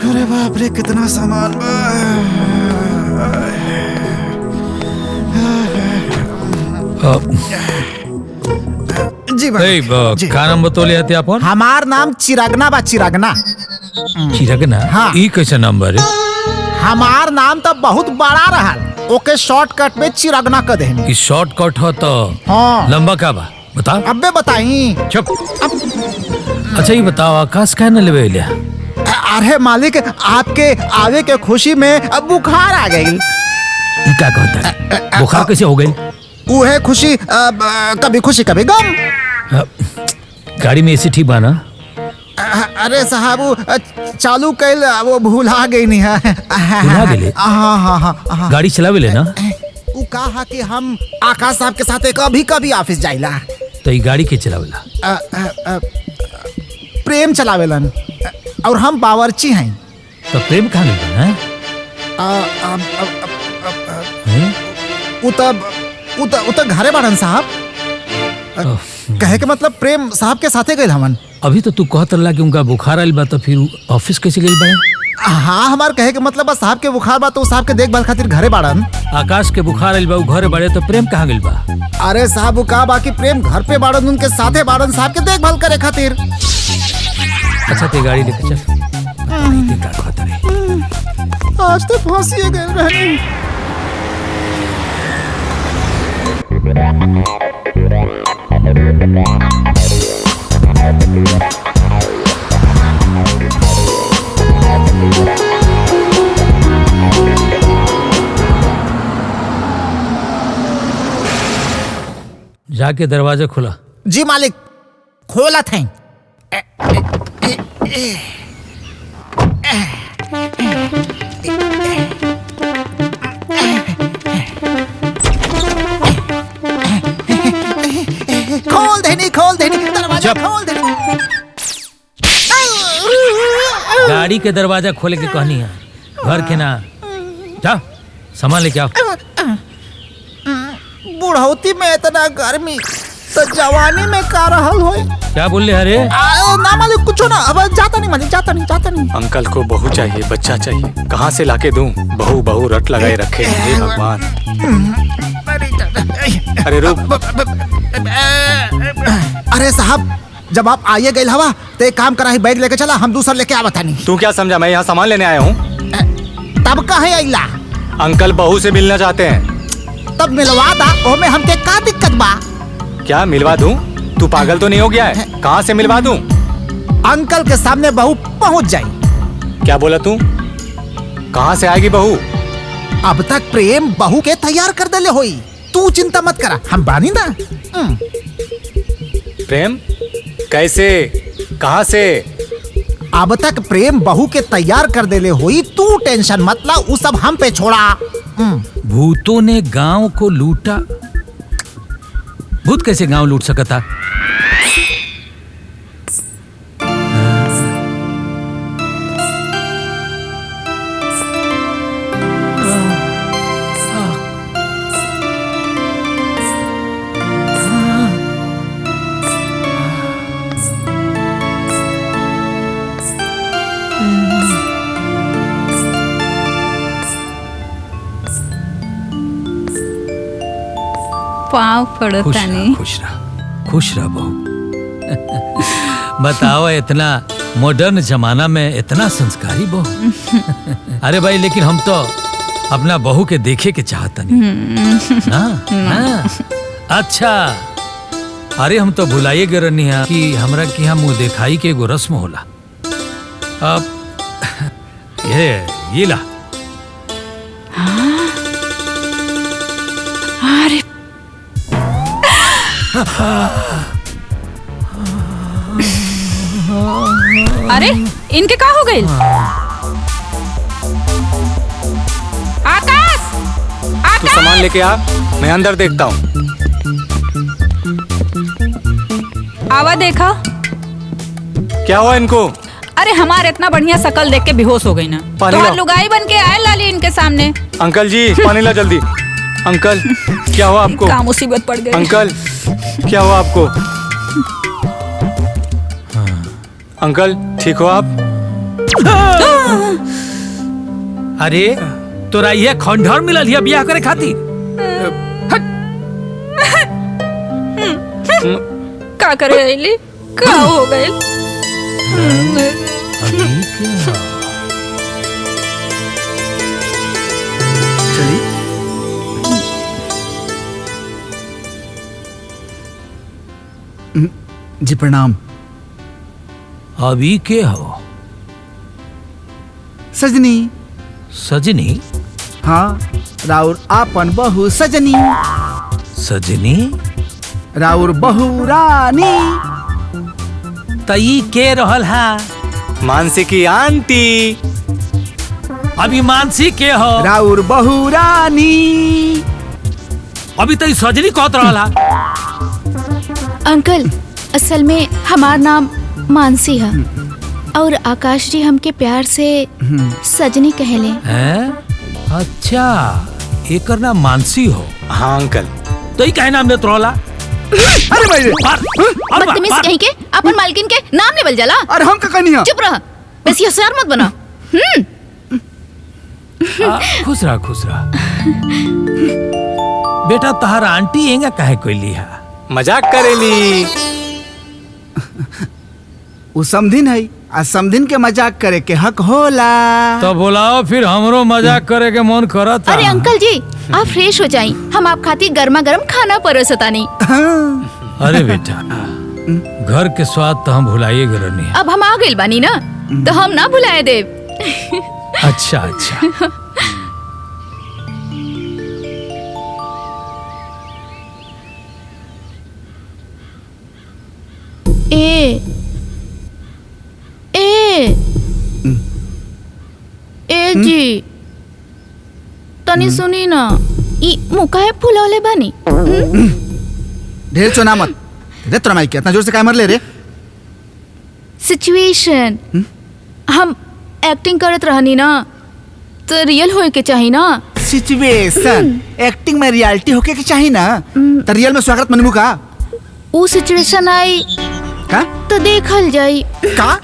अरे बाप रे कितना सामान जी जी का नाम बतौले थे अपन? हमार नाम चिरागना बा चिरागना। चिरागना? हाँ। ई कैसा नाम बारे? हमार नाम तो बहुत बड़ा रहा, ओके शॉर्टकट में चिरागना कर देनी। ई शॉर्टकट हो तो हाँ। लंबा का बा बता? अबे बताई। चुप। अच्छा ये बताओ आकाश क्या न लेवे लिया? अरे मालिक आपके आवे के खुशी में अब बुखार आ गई। क्या कहता है? बुखार कैसे हो गई? वो है खुशी, कभी खुशी कभी गम। गाड़ी में एसी ठीक बा ना? अरे साहब वो चालू कैल वो भूला गई नहीं है। भूला गेले? हाँ। गाड़ी चलावे ले ना? वो कहा कि हम आकाश साहब के साथ कभी कभी ऑफिस जाइला। तो ये गाड़ी के चलावेला? प्रेम चलावेलन और हम बावर्ची हैं। तो प्रेम कहाँ मिलता है? उत घरे बाड़न साहब। कहे के मतलब प्रेम साहब के साथे गए हमन। अभी तो तू कहत रहा कि उनका बुखार आइल बा, तो फिर ऑफिस कैसे गई बा? हाँ हमार कहे के मतलब साहब के बुखार बा तो साहब के देखभाल खातिर घरे बाड़न। आकाश के बुखार आइल बा, वो घरे बाड़े, तो प्रेम कहाँ गइल बा? अरे साहब वो का बाकी प्रेम घर पे बाड़न, उनके साथे बाड़न साहब के देखभाल करे खातिर। अच्छा ते गाड़ी लेके चल। क्या कहता रे? आज तो फांसी गए रहनी। जाके दरवाजा खुला। जी मालिक खोला थे। खोल देनी दरवाजा खोल देनी। गाड़ी के दरवाजा खोले के कहनी है, घर के ना। जा सामान लेके आओ। बुढ़ौती में इतना गर्मी तो जवानी में का रहल होई? क्या बोल रहे अरे? ना मालिक कुछ ना, अब जाता नहीं मालिक, जाता नहीं। अंकल को बहू चाहिए, बच्चा चाहिए, कहाँ से लाके दूं? बहू रट लगाए रखे। हे भगवान। अरे रुक। अरे साहब जब आप आइए गए हवा तो एक काम करा, बैग लेके चला, हम दूसरा लेके आवता नहीं। तू क्या समझा मैं यहाँ सामान लेने आया हूँ? तब कहे अइला? अंकल बहू से मिलना चाहते हैं। तब मिलवा दा, ओमे हमके का दिक्कत बा? क्या मिलवा दूं? तू पागल तो नहीं हो गया है? कहाँ से मिलवा दूं? अंकल के सामने बहू पहुँच जाई। क्या बोला तू? कहाँ से आएगी बहू? अब तक प्रेम बहू के तैयार कर देले होई, तू चिंता मत करा, हम बानी ना। प्रेम कैसे, कहाँ से? अब तक प्रेम बहू के तैयार कर देले होई, तू टेंशन मत ला, वो सब हम पे छोड़ा। भूतों ने गांव को लूटा। भूत कैसे गांव लूट सकता? पाँव पड़ता नहीं। खुश रह बहू। बताओ इतना मॉडर्न जमाना में इतना संस्कारी बहू। अरे भाई लेकिन हम तो अपना बहू के देखे के चाहता नहीं ना। अच्छा अरे हम तो भुलाइए गए रहनी है कि हमरा की हम मुँह देखाई के एगो रस्म होला। अब ये ला। अरे अरे इनके क्या हो गई? आकाश, तू सामान लेके आ, मैं अंदर देखता हूँ। आवा देखा। क्या हुआ इनको? अरे हमारे इतना बढ़िया शकल देख के बेहोश हो गई ना। तो लुगाई बन के आए लाली इनके सामने। अंकल जी पानी ला जल्दी। अंकल क्या हुआ आपको? क्या मुसीबत पड़ गई? अंकल क्या हुआ आपको? अंकल ठीक हो आप? अरे तोरा ये खंडहर मिलल है बियाह करे खातिर? का करे आइली? का हो गइल? अभी क्या? चली जी प्रणाम। अभी के हो? सजनी। सजनी? हाँ, राउर आपन बहू सजनी। सजनी? राउर बहू रानी। तई के रहल हा? मानसी की आंटी। अभी मानसी के हो? राउर बहू रानी। अभी तई सजनी कहत रहल हा? अंकल, असल में हमार नाम मानसी है और आकाश जी हमके प्यार से सजनी कहले। हैं? अच्छा, एकर नाम मानसी हो? हाँ अंकल। तो ही काहे नाम देत रहला? अरे भाई, बदतमीज कहीं के अपन मालकिन के नाम लेवल जाला। अरे हम का कहनी है? चुप रह, वैसे होशियार मत बना। खुश रह, खुश रह। बेटा तहार आंटी एंगा काहे कोइली हा? मजाक करेली। वो समधिन है, आ समधिन के मजाक करे के हक होला। तो बुलाओ फिर हमरो मजाक करे के मन करत। अरे अंकल जी, आप फ्रेश हो जाइए, हम आप खातिर गर्मा गर्म खाना परोसतानी। अरे बेटा, घर के स्वाद तो हम भुलाइए गए नहीं। अब हम आ गइल बानी ना, तो हम ना भुलाए देव। अच्छा अच्छा। ए ए ए जी, तनी सुनी ना, ई मुकाए फुलौले बानी। ढेर चोना मत रे। तोरा माइक इतना जोर से काय मर ले रे? सिचुएशन, हम एक्टिंग करत रहनी ना, तो रियल होए के चाहिए ना। सिचुएशन एक्टिंग में रियलिटी होके के चाहिए ना। तो रियल में स्वागत मनमु का? वो सिचुएशन आई का? तो देखल जाई। का?